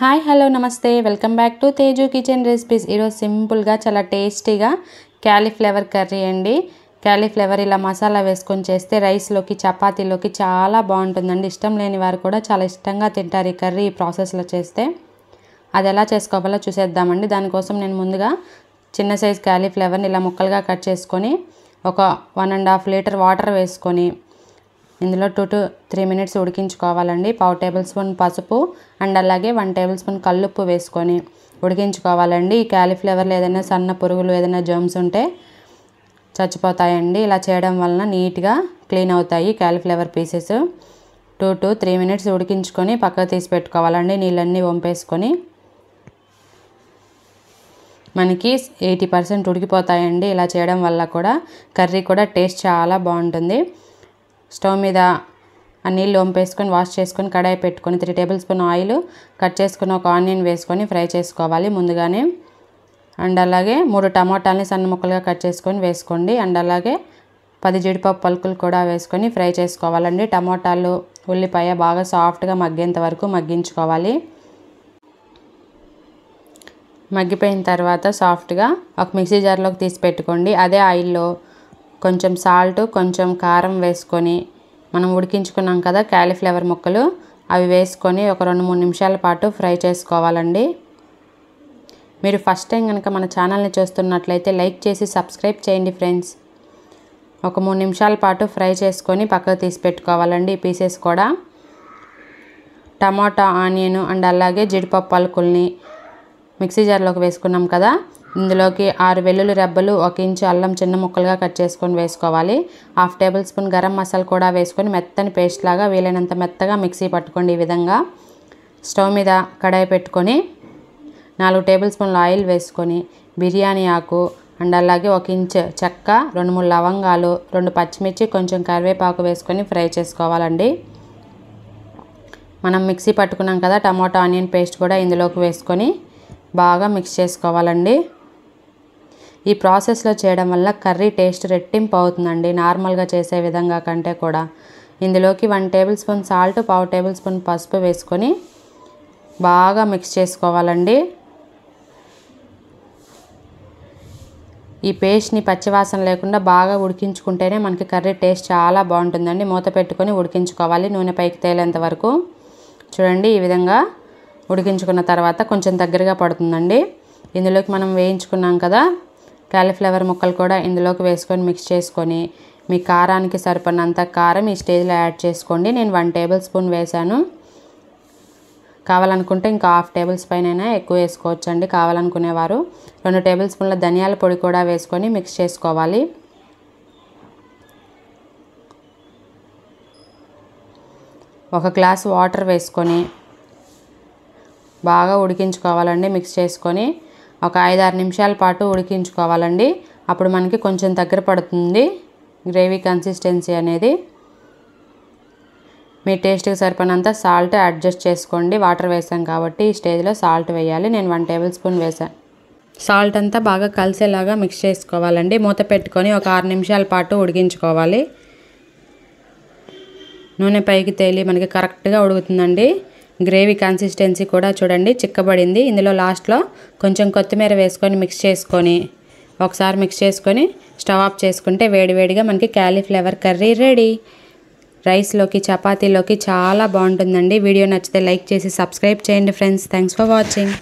Hi hello నమస్తే welcome back to Teju kitchen recipes. ఈరోజు సింపుల్గా చాలా టేస్టీగా క్యాలీఫ్లవర్ కర్రీ అండి. క్యాలీఫ్లవర్ ఇలా మసాలా వేసుకొని చేస్తే రైస్లోకి చపాతీలోకి చాలా బాగుంటుందండి. ఇష్టం లేని వారు కూడా చాలా ఇష్టంగా తింటారు ఈ కర్రీ ఈ ప్రాసెస్లో చేస్తే. అది ఎలా చేసుకోవాలో చూసేద్దామండి. దానికోసం నేను ముందుగా చిన్న సైజ్ క్యాలీఫ్లవర్ని ఇలా ముక్కలుగా కట్ చేసుకొని ఒక 1.5 లీటర్ వాటర్ వేసుకొని ఇందులో 2 to 3 minutes ఉడికించుకోవాలండి. 1/2 టేబుల్ స్పూన్ పసుపు అండ్ అలాగే 1 టేబుల్ స్పూన్ కల్లుప్పు వేసుకొని ఉడికించుకోవాలండి. ఈ క్యాలీఫ్లవర్లో ఏదైనా సన్న పురుగులు ఏదైనా జర్మ్స్ ఉంటే చచ్చిపోతాయండి. ఇలా చేయడం వలన నీట్గా క్లీన్ అవుతాయి క్యాలీఫ్లవర్ పీసెస్. 2 to 3 minutes ఉడికించుకొని పక్కకు తీసి పెట్టుకోవాలండి. నీళ్ళన్నీ వంపేసుకొని మనకి 80% ఉడికిపోతాయండి. ఇలా చేయడం వల్ల కూడా కర్రీ కూడా టేస్ట్ చాలా బాగుంటుంది. స్టవ్ మీద ఆ నీళ్ళు వంపేసుకొని వాష్ చేసుకొని కడాయి పెట్టుకొని 3 టేబుల్ స్పూన్ ఆయిల్, కట్ చేసుకుని ఒక ఆనియన్ వేసుకొని ఫ్రై చేసుకోవాలి ముందుగానే. అండ్ అలాగే 3 టమాటాలని సన్న ముక్కలుగా కట్ చేసుకొని వేసుకోండి. అండ్ అలాగే 10 జీడిపప్పు పలుకులు కూడా వేసుకొని ఫ్రై చేసుకోవాలండి. టమాటాలు ఉల్లిపాయ బాగా సాఫ్ట్గా మగ్గేంత వరకు మగ్గించుకోవాలి. మగ్గిపోయిన తర్వాత సాఫ్ట్గా ఒక మిక్సీ జార్లోకి తీసి పెట్టుకోండి. అదే ఆయిల్లో కొంచెం సాల్ట్, కొంచెం కారం వేసుకొని మనం ఉడికించుకున్నాం కదా క్యాలీఫ్లవర్ ముక్కలు, అవి వేసుకొని ఒక 2-3 నిమిషాల పాటు ఫ్రై చేసుకోవాలండి. మీరు ఫస్ట్ టైం కనుక మన ఛానల్ని చూస్తున్నట్లయితే లైక్ చేసి సబ్స్క్రైబ్ చేయండి ఫ్రెండ్స్. ఒక 3 నిమిషాల పాటు ఫ్రై చేసుకొని పక్కకు తీసి పెట్టుకోవాలండి. ఈ పీసెస్ కూడా టమాటా, ఆనియన్ అండ్ అలాగే జీడిపప్పు పలుకుల్ని మిక్సీ జార్లోకి వేసుకున్నాం కదా, ఇందులోకి 6 వెల్లుల్లి రెబ్బలు, 1 ఇంచు అల్లం చిన్న ముక్కలుగా కట్ చేసుకొని వేసుకోవాలి. 1/2 టేబుల్ స్పూన్ గరం మసాలా కూడా వేసుకొని మెత్తని పేస్ట్ లాగా వీలైనంత మెత్తగా మిక్సీ పట్టుకోండి. ఈ విధంగా స్టవ్ మీద కడాయి పెట్టుకొని 4 టేబుల్ స్పూన్ల ఆయిల్ వేసుకొని బిర్యానీ ఆకు అండ్ అలాగే 1 ఇంచు చెక్క, 2-3 లవంగాలు, 2 పచ్చిమిర్చి, కొంచెం కరివేపాకు వేసుకొని ఫ్రై చేసుకోవాలండి. మనం మిక్సీ పట్టుకున్నాం కదా టమాటో ఆనియన్ పేస్ట్ కూడా ఇందులోకి వేసుకొని బాగా మిక్స్ చేసుకోవాలండి. ఈ ప్రాసెస్లో చేయడం వల్ల కర్రీ టేస్ట్ రెట్టింపు అవుతుందండి నార్మల్గా చేసే విధంగా కంటే కూడా. ఇందులోకి 1 table spoon salt, 1/2 table spoon పసుపు వేసుకొని బాగా మిక్స్ చేసుకోవాలండి. ఈ పేస్ట్ని పచ్చివాసన లేకుండా బాగా ఉడికించుకుంటేనే మనకి కర్రీ టేస్ట్ చాలా బాగుంటుందండి. మూత పెట్టుకొని ఉడికించుకోవాలి నూనె పైకి తేలేంత వరకు. చూడండి ఈ విధంగా ఉడికించుకున్న తర్వాత కొంచెం దగ్గరగా పడుతుందండి. ఇందులోకి మనం వేయించుకున్నాం కదా క్యాలీఫ్లవర్ ముక్కలు కూడా ఇందులోకి వేసుకొని మిక్స్ చేసుకొని మీ కారానికి సరిపడినంత కారం ఈ స్టేజ్లో యాడ్ చేసుకోండి. నేను 1 టేబుల్ స్పూన్ వేసాను. కావాలనుకుంటే ఇంకా 1/2 టేబుల్ స్పూన్ అయినా ఎక్కువ వేసుకోవచ్చండి కావాలనుకునేవారు. 2 టేబుల్ స్పూన్ల ధనియాల పొడి కూడా వేసుకొని మిక్స్ చేసుకోవాలి. ఒక గ్లాస్ వాటర్ వేసుకొని బాగా ఉడికించుకోవాలండి. మిక్స్ చేసుకొని ఒక 5-6 నిమిషాల పాటు ఉడికించుకోవాలండి. అప్పుడు మనకి కొంచెం దగ్గర పడుతుంది గ్రేవీ కన్సిస్టెన్సీ అనేది. మీ టేస్ట్కి సరిపడినంత సాల్ట్ అడ్జస్ట్ చేసుకోండి. వాటర్ వేసాం కాబట్టి ఈ స్టేజ్లో సాల్ట్ వేయాలి. నేను 1 టేబుల్ స్పూన్ వేసాను. సాల్ట్ అంతా బాగా కలిసేలాగా మిక్స్ చేసుకోవాలండి. మూత పెట్టుకొని ఒక 6 నిమిషాల పాటు ఉడికించుకోవాలి. నూనె పైకి తేలి మనకి కరెక్ట్గా ఉడుకుతుందండి. గ్రేవీ కన్సిస్టెన్సీ కూడా చూడండి చిక్కబడింది. ఇందులో లాస్ట్లో కొంచెం కొత్తిమీర వేసుకొని మిక్స్ చేసుకొని ఒకసారి మిక్స్ చేసుకొని స్టవ్ ఆఫ్ చేసుకుంటే వేడివేడిగా మనకి క్యాలీఫ్లవర్ కర్రీ రెడీ. రైస్లోకి చపాతీలోకి చాలా బాగుంటుందండి. వీడియో నచ్చితే లైక్ చేసి సబ్స్క్రైబ్ చేయండి ఫ్రెండ్స్. Thanks for watching.